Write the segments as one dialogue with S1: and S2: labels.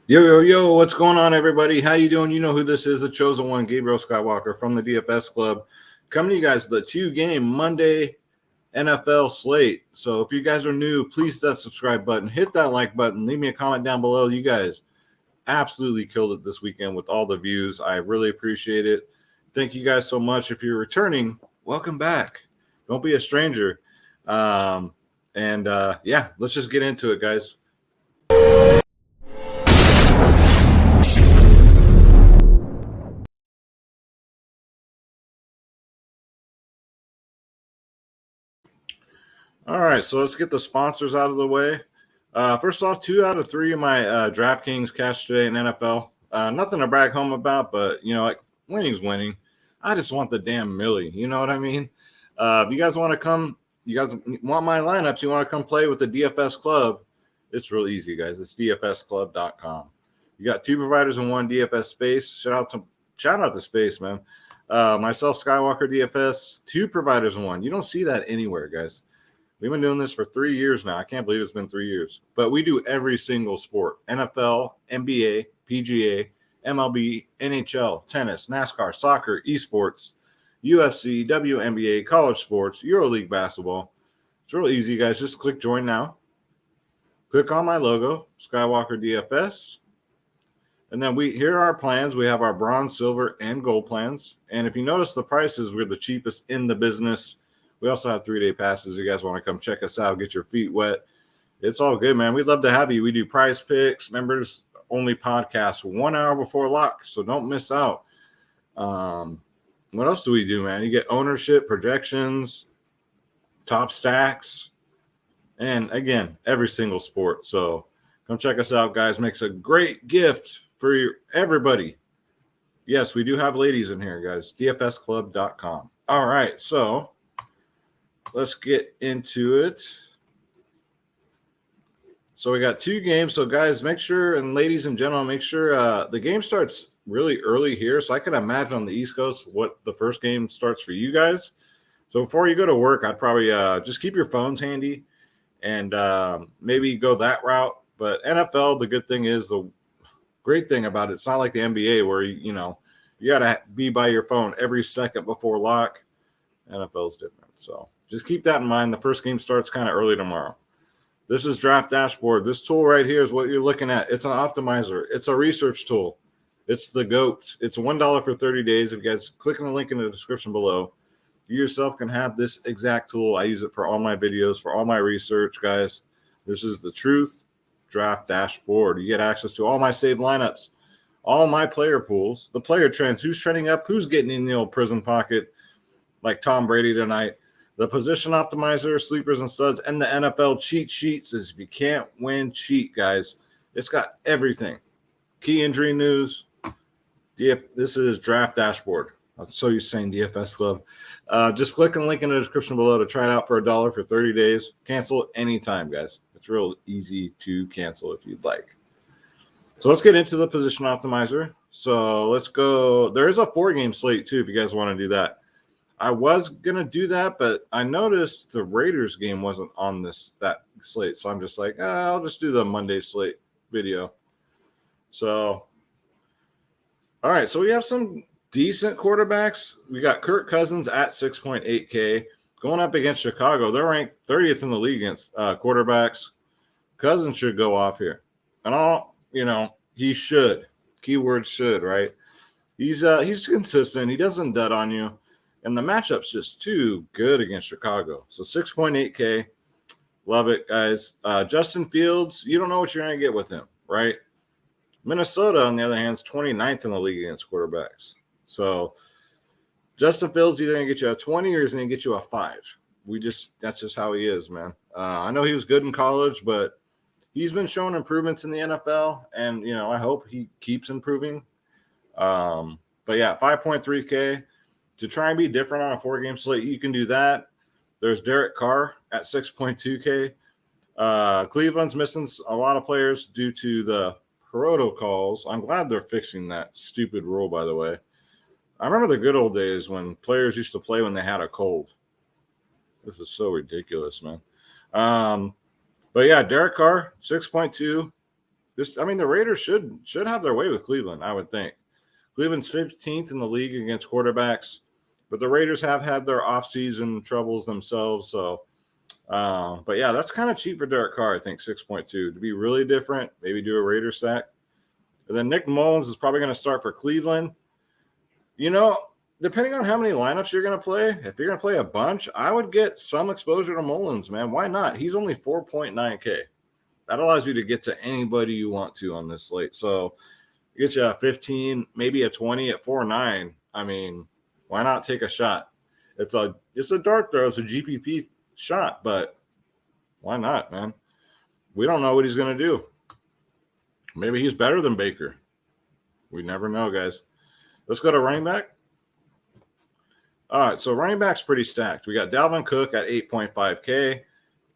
S1: Yo, what's going on, everybody? How you doing? You know who this is, the chosen one, Gabriel Skywalker from the DFS Club, coming to you guys with a two-game Monday NFL slate. So if you guys are new, please hit that subscribe button, hit that like button, leave me a comment down below. You guys absolutely killed it this weekend with all the views. I really appreciate it. Thank you guys so much. If you're returning, welcome back. Don't be a stranger. Yeah, let's just get into it, guys. All right, so let's get the sponsors out of the way. First off, 2 out of 3 of my Draftkings cashed today in NFL. Nothing to brag home about, but like winning's winning. I just want the damn millie. You know what I mean? If you guys want to come, you guys want my lineups, you want to come play with the DFS Club, it's real easy, guys. It's dfsclub.com. You got 2 providers in one DFS space. Shout out to Space, man. Myself, Skywalker DFS, 2 providers in one. You don't see that anywhere, guys. We've been doing this for 3 years now. I can't believe it's been 3 years. But we do every single sport: NFL, NBA, PGA, MLB, NHL, tennis, NASCAR, soccer, esports, UFC, WNBA, college sports, EuroLeague basketball. It's real easy, guys. Just click join now. Click on my logo, Skywalker DFS. And then here are our plans. We have our bronze, silver, and gold plans. And if you notice the prices, we're the cheapest in the business. We also have 3-day passes. If you guys want to come check us out, get your feet wet. It's all good, man. We'd love to have you. We do prize picks, members only podcast 1 hour before lock, so don't miss out. What else do we do, man? You get ownership, projections, top stacks, and again, every single sport. So come check us out, guys. Makes a great gift for everybody. Yes, we do have ladies in here, guys. dfsclub.com. All right, so let's get into it. So we got 2 games. So guys, make sure, and ladies and gentlemen, make sure the game starts really early here. So I can imagine on the East Coast what the first game starts for you guys. So before you go to work, I'd probably just keep your phones handy and maybe go that route. But NFL, the good thing is, the great thing about it's not like the NBA where you got to be by your phone every second before lock. NFL is different. So just keep that in mind. The first game starts kind of early tomorrow. This is Draft Dashboard. This tool right here is what you're looking at. It's an optimizer. It's a research tool. It's the GOAT. It's $1 for 30 days. If you guys click on the link in the description below, you yourself can have this exact tool. I use it for all my videos, for all my research, guys. This is the truth. Draft Dashboard. You get access to all my saved lineups, all my player pools, the player trends, who's trending up, who's getting in the old prison pocket, like Tom Brady tonight, the position optimizer, sleepers and studs, and the NFL cheat sheets. Is if you can't win, cheat, guys. It's got everything. Key injury news. This is Draft Dashboard. I'm so used to saying DFS Club. Just click on the link in the description below to try it out for $1 for 30 days. Cancel anytime, guys. It's real easy to cancel if you'd like. So let's get into the position optimizer. So let's go. There is a 4-game slate too if you guys want to do that. I was gonna do that, but I noticed the Raiders game wasn't on that slate, so I'm just like, I'll just do the Monday slate video. So, all right, so we have some decent quarterbacks. We got Kirk Cousins at 6.8K going up against Chicago. They're ranked 30th in the league against quarterbacks. Cousins should go off here, and he should. Keyword should, right? He's consistent. He doesn't dud on you. And the matchup's just too good against Chicago. So 6.8K. Love it, guys. Justin Fields, you don't know what you're going to get with him, right? Minnesota, on the other hand, is 29th in the league against quarterbacks. So Justin Fields either going to get you a 20 or he's going to get you a 5. That's just how he is, man. I know he was good in college, but he's been showing improvements in the NFL, and, I hope he keeps improving. But yeah, 5.3K. To try and be different on a 4-game slate, you can do that. There's Derek Carr at 6.2K. Cleveland's missing a lot of players due to the protocols. I'm glad they're fixing that stupid rule, by the way. I remember the good old days when players used to play when they had a cold. This is so ridiculous, man. But yeah, Derek Carr, 6.2. The Raiders should have their way with Cleveland, I would think. Cleveland's 15th in the league against quarterbacks, but the Raiders have had their offseason troubles themselves. So, but yeah, that's kind of cheap for Derek Carr, I think, 6.2. To be really different, maybe do a Raider stack. And then Nick Mullins is probably going to start for Cleveland. Depending on how many lineups you're going to play, if you're going to play a bunch, I would get some exposure to Mullins, man. Why not? He's only 4.9K. That allows you to get to anybody you want to on this slate. So get you a 15, maybe a 20 at 4.9. I mean, why not take a shot? It's a dart throw. It's a GPP shot, but why not, man? We don't know what he's going to do. Maybe he's better than Baker. We never know, guys. Let's go to running back. All right, so running back's pretty stacked. We got Dalvin Cook at 8.5K.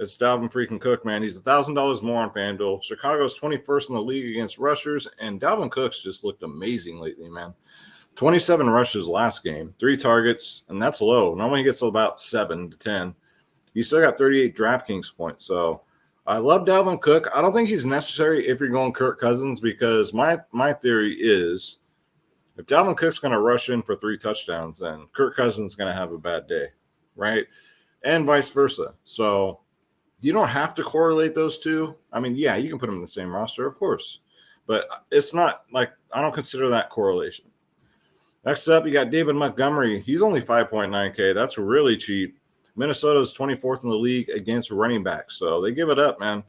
S1: It's Dalvin freaking Cook, man. He's $1,000 more on Fanduel. Chicago's 21st in the league against rushers, and Dalvin Cook's just looked amazing lately, man. 27 rushes last game, 3 targets, and that's low. Normally he gets about 7 to 10. He's still got 38 Draftkings points, so I love Dalvin Cook. I don't think he's necessary if you're going Kirk Cousins, because my theory is if Dalvin Cook's going to rush in for 3 touchdowns, then Kirk Cousins is going to have a bad day, right? And vice versa. So you don't have to correlate those two. I mean, yeah, you can put them in the same roster, of course. But it's not like I don't consider that correlation. Next up, you got David Montgomery. He's only 5.9K. That's really cheap. Minnesota's 24th in the league against running backs. So they give it up, man.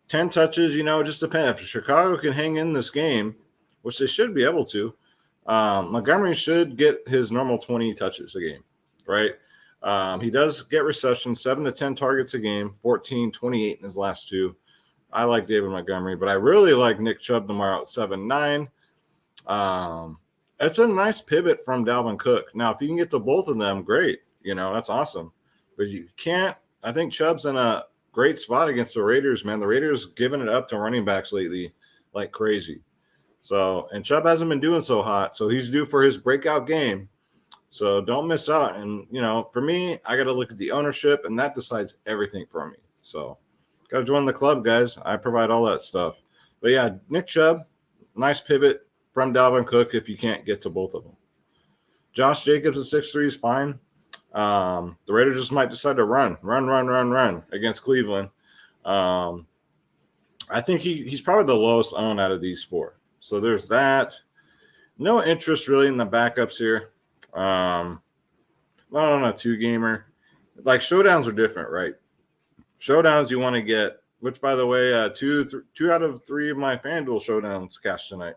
S1: 10 touches, just depends. If Chicago can hang in this game, which they should be able to, Montgomery should get his normal 20 touches a game, right? He does get receptions, 7 to 10 targets a game, 14, 28 in his last 2. I like David Montgomery, but I really like Nick Chubb tomorrow at 7.9. It's a nice pivot from Dalvin Cook. Now, if you can get to both of them, great. That's awesome. But you can't. I think Chubb's in a great spot against the Raiders, man. The Raiders giving it up to running backs lately like crazy. So, and Chubb hasn't been doing so hot, so he's due for his breakout game. So don't miss out. And, for me, I got to look at the ownership, and that decides everything for me. So got to join the club, guys. I provide all that stuff. But, yeah, Nick Chubb, nice pivot from Dalvin Cook if you can't get to both of them. Josh Jacobs at 6'3" is fine. The Raiders just might decide to run against Cleveland. I think he's probably the lowest owned out of these 4. So there's that. No interest really in the backups here. Not on a 2-gamer. Like showdowns are different, right? Showdowns you want to get, which by the way, 2 out of 3 of my FanDuel showdowns cashed tonight.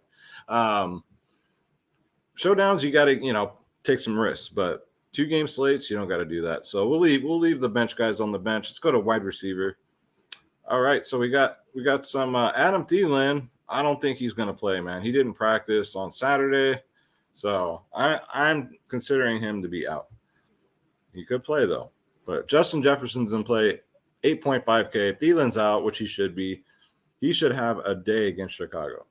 S1: Showdowns you got to take some risks, but 2-game slates you don't got to do that. So we'll leave the bench guys on the bench. Let's go to wide receiver. All right, so we got some Adam Thielen. I don't think he's going to play, man. He didn't practice on Saturday, so I'm considering him to be out. He could play, though. But Justin Jefferson's in play, 8.5K. If Thielen's out, which he should be, he should have a day against Chicago.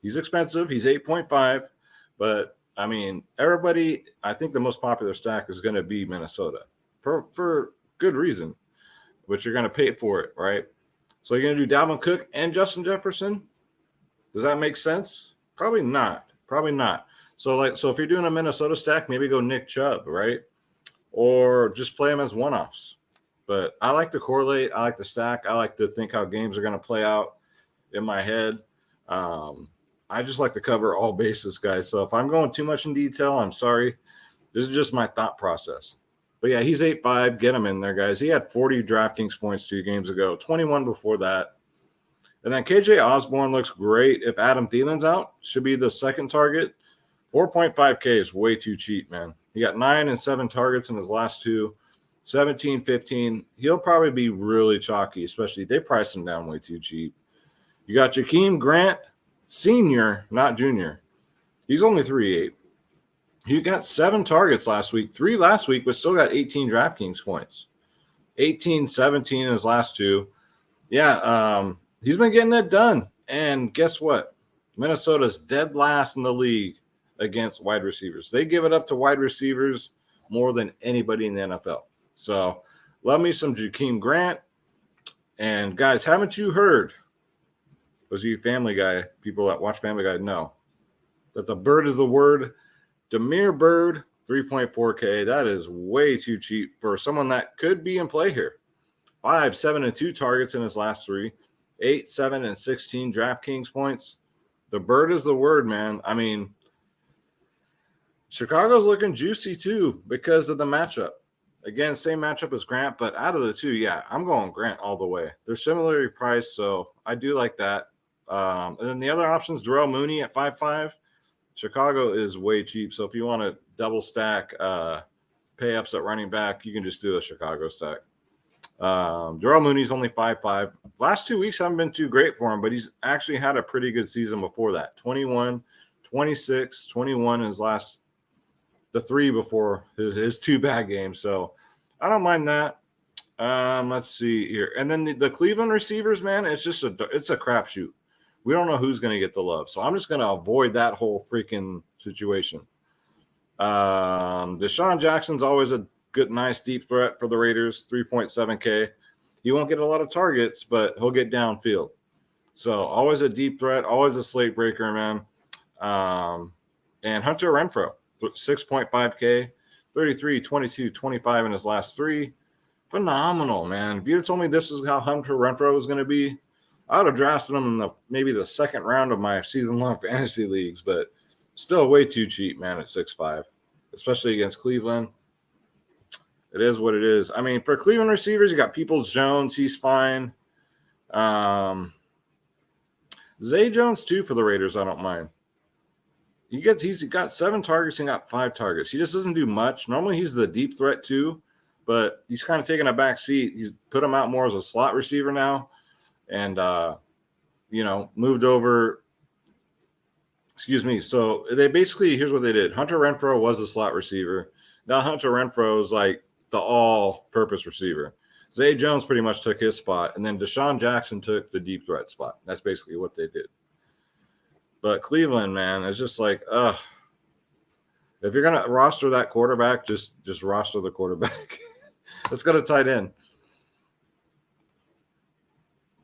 S1: He's expensive. He's 8.5, but, I mean, everybody, I think the most popular stack is going to be Minnesota for good reason, but you're going to pay for it, right? So you're going to do Dalvin Cook and Justin Jefferson? Does that make sense? Probably not. So if you're doing a Minnesota stack, maybe go Nick Chubb, right? Or just play them as one-offs. But I like to correlate. I like to stack. I like to think how games are going to play out in my head. I just like to cover all bases, guys. So if I'm going too much in detail, I'm sorry. This is just my thought process. But, yeah, he's 8.5. Get him in there, guys. He had 40 DraftKings points 2 games ago, 21 before that. And then KJ Osborne looks great. If Adam Thielen's out, should be the second target. 4.5K is way too cheap, man. He got 9 and 7 targets in his last 2, 17, 15. He'll probably be really chalky, especially they priced him down way too cheap. You got Jakeem Grant, senior, not junior. He's only 3.8. He got 7 targets last week, 3 last week, but still got 18 DraftKings points. 18, 17 in his last 2. Yeah, he's been getting it done. And guess what? Minnesota's dead last in the league against wide receivers. They give it up to wide receivers more than anybody in the NFL. So love me some Jakeem Grant. And guys, haven't you heard Those of you Family Guy people that watch Family Guy know that the bird is the word. Demir Bird, 3.4K. That is way too cheap for someone that could be in play here. 5, 7, and 2 targets in his last 3. 8, 7, and 16 Draftkings points. The bird is the word, man. I mean, Chicago's looking juicy too because of the matchup. Again, same matchup as Grant, but out of the two, yeah, I'm going Grant all the way. They're similarly priced, so I do like that. And then the other options, Darrell Mooney at 5.5. Chicago is way cheap, so if you want to double stack pay ups at running back, you can just do a Chicago stack. Darrell Mooney's only 5.5. Last 2 weeks haven't been too great for him, but he's actually had a pretty good season before that. 21, 26, 21 in his last – the 3 before his 2 bad games. So I don't mind that. Let's see here. And then the Cleveland receivers, man, it's a crapshoot. We don't know who's going to get the love. So I'm just going to avoid that whole freaking situation. Deshaun Jackson's always a good, nice deep threat for the Raiders, 3.7K. He won't get a lot of targets, but he'll get downfield. So always a deep threat, always a slate breaker, man. And Hunter Renfrow, 6.5K, 33, 22, 25 in his last 3. Phenomenal, man. If you had told me this is how Hunter Renfrow was going to be, I would have drafted him in maybe the second round of my season-long fantasy leagues, but still way too cheap, man, at 6.5, especially against Cleveland. It is what it is. I mean, for Cleveland receivers, you got Peoples-Jones. He's fine. Zay Jones, too, for the Raiders, I don't mind. He's got 7 targets and got 5 targets. He just doesn't do much. Normally he's the deep threat too, but he's kind of taking a back seat. He's put him out more as a slot receiver now, and moved over. Excuse me. So they basically, here's what they did. Hunter Renfrow was a slot receiver. Now Hunter Renfrow is like the all-purpose receiver. Zay Jones pretty much took his spot, and then Deshaun Jackson took the deep threat spot. That's basically what they did. But Cleveland, man, it's just like, if you're going to roster that quarterback, just roster the quarterback. Let's go to tight end.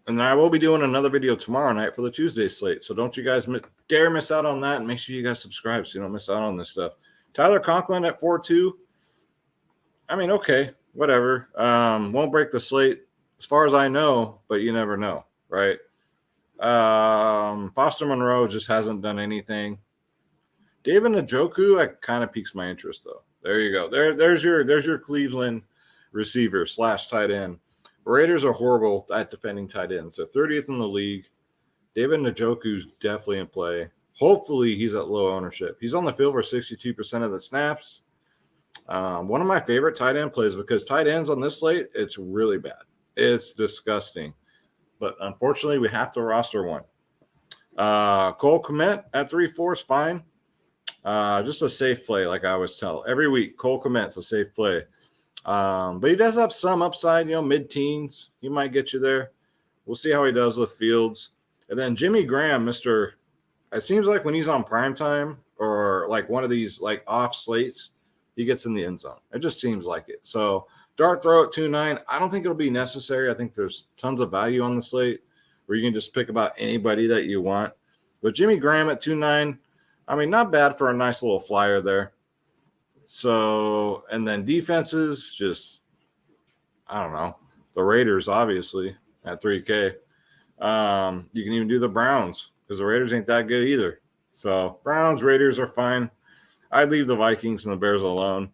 S1: And I will be doing another video tomorrow night for the Tuesday slate. So don't you guys dare miss out on that. And make sure you guys subscribe so you don't miss out on this stuff. Tyler Conklin at 4.2. I mean, okay, whatever. Won't break the slate as far as I know, but you never know, right? Foster Monroe just hasn't done anything. David Njoku kind of piques my interest though. There you go. There's your Cleveland receiver / tight end. Raiders are horrible at defending tight ends. They're 30th in the league. David Njoku's definitely in play. Hopefully he's at low ownership. He's on the field for 62% of the snaps. One of my favorite tight end plays because tight ends on this slate, it's really bad. It's disgusting. But unfortunately, we have to roster one. Cole Kmet at 3.4 is fine. Just a safe play, like I always tell. Every week, Cole Kmet's a safe play. But he does have some upside, mid-teens. He might get you there. We'll see how he does with Fields. And then Jimmy Graham, it seems like when he's on primetime or like one of these like off slates, he gets in the end zone. It just seems like it. So dart throw at 2.9. I don't think it'll be necessary. I think there's tons of value on the slate where you can just pick about anybody that you want. But Jimmy Graham at 2.9, I mean, not bad for a nice little flyer there. So, and then defenses, just, I don't know. The Raiders, obviously, at 3K. You can even do the Browns because the Raiders ain't that good either. So, Browns, Raiders are fine. I'd leave the Vikings and the Bears alone.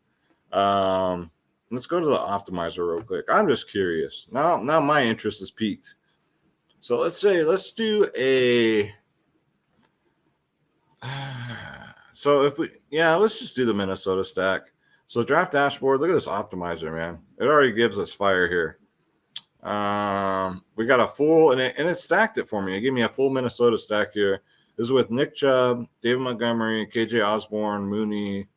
S1: Let's go to the optimizer real quick. I'm just curious. Now my interest is piqued. So let's do a. Let's just do the Minnesota stack. So draft dashboard. Look at this optimizer, man. It already gives us fire here. We got a full, and it stacked it for me. It gave me a full Minnesota stack here. This is with Nick Chubb, David Montgomery, KJ Osborne, Mooney.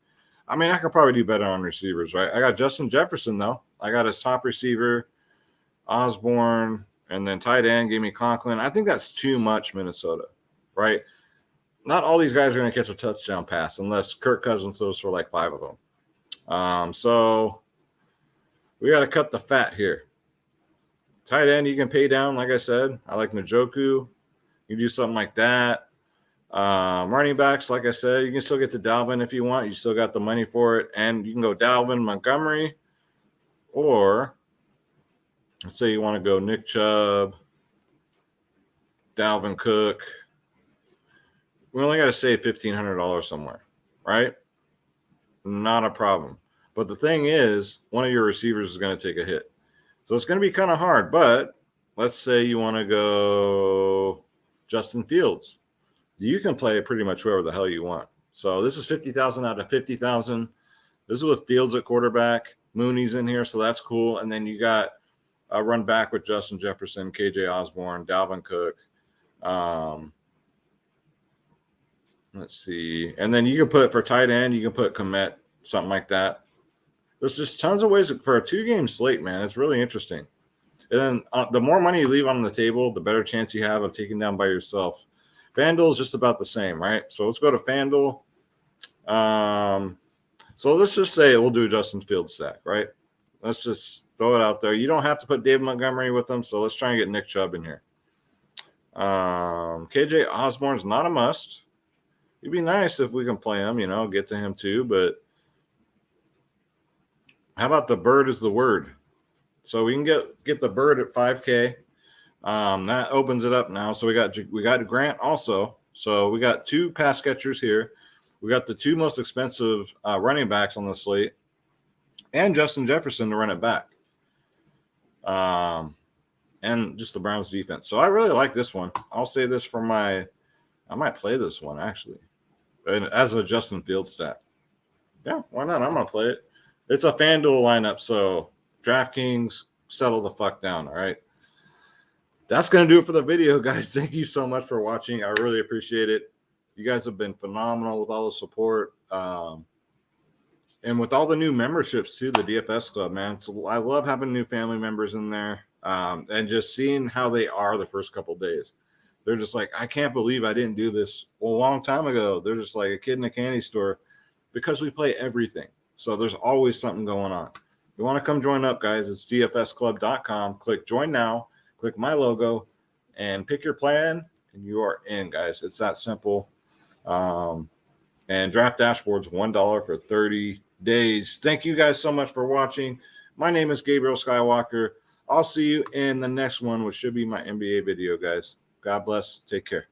S1: I mean, I could probably do better on receivers, right? I got Justin Jefferson, though. I got his top receiver, Osborne, and then tight end gave me Conklin. I think that's too much Minnesota, right? Not all these guys are going to catch a touchdown pass unless Kirk Cousins throws for like 5 of them. So we got to cut the fat here. Tight end, you can pay down, like I said. I like Njoku. You do something like that. Running backs, like I said, you can still get to Dalvin if you want. You still got the money for it. And you can go Dalvin, Montgomery, or let's say you want to go Nick Chubb, Dalvin Cook. We only got to save $1,500 somewhere, right? Not a problem. But the thing is, one of your receivers is going to take a hit. So it's going to be kind of hard. But let's say you want to go Justin Fields. You can play pretty much whoever the hell you want. So this is 50,000 out of 50,000. This is with Fields at quarterback. Mooney's in here, so that's cool. And then you got a run back with Justin Jefferson, KJ Osborne, Dalvin Cook. Let's see. And then you can put for tight end, you can put Komet, something like that. There's just tons of ways for a 2-game slate, man. It's really interesting. And then the more money you leave on the table, the better chance you have of taking down by yourself. Fanduel is just about the same, right? So let's go to Fanduel. So let's just say we'll do Justin Fields stack, right? Let's just throw it out there. You don't have to put David Montgomery with them, so let's try and get Nick Chubb in here. KJ Osborne's not a must. It'd be nice if we can play him, get to him too. But how about the bird is the word? So we can get the bird at 5K. That opens it up now. So we got Grant also. So we got 2 pass catchers here. We got the 2 most expensive running backs on the slate, and Justin Jefferson to run it back. And just the Browns defense. So I really like this one. I'll say this for I might play this one actually, and as a Justin Fields stack. Yeah, why not? I'm gonna play it. It's a FanDuel lineup, so Draftkings, settle the fuck down. All right. That's going to do it for the video, guys. Thank you so much for watching. I really appreciate it. You guys have been phenomenal with all the support. And with all the new memberships, too, the DFS Club, man. So I love having new family members in there and just seeing how they are the first couple days. They're just like, I can't believe I didn't do this a long time ago. They're just like a kid in a candy store because we play everything. So there's always something going on. You want to come join up, guys. It's dfsclub.com. Click join now. Click my logo and pick your plan, and you are in, guys. It's that simple. And Draft Dashboard's $1 for 30 days. Thank you guys so much for watching. My name is Gabriel Skywalker. I'll see you in the next one, which should be my NBA video, guys. God bless. Take care.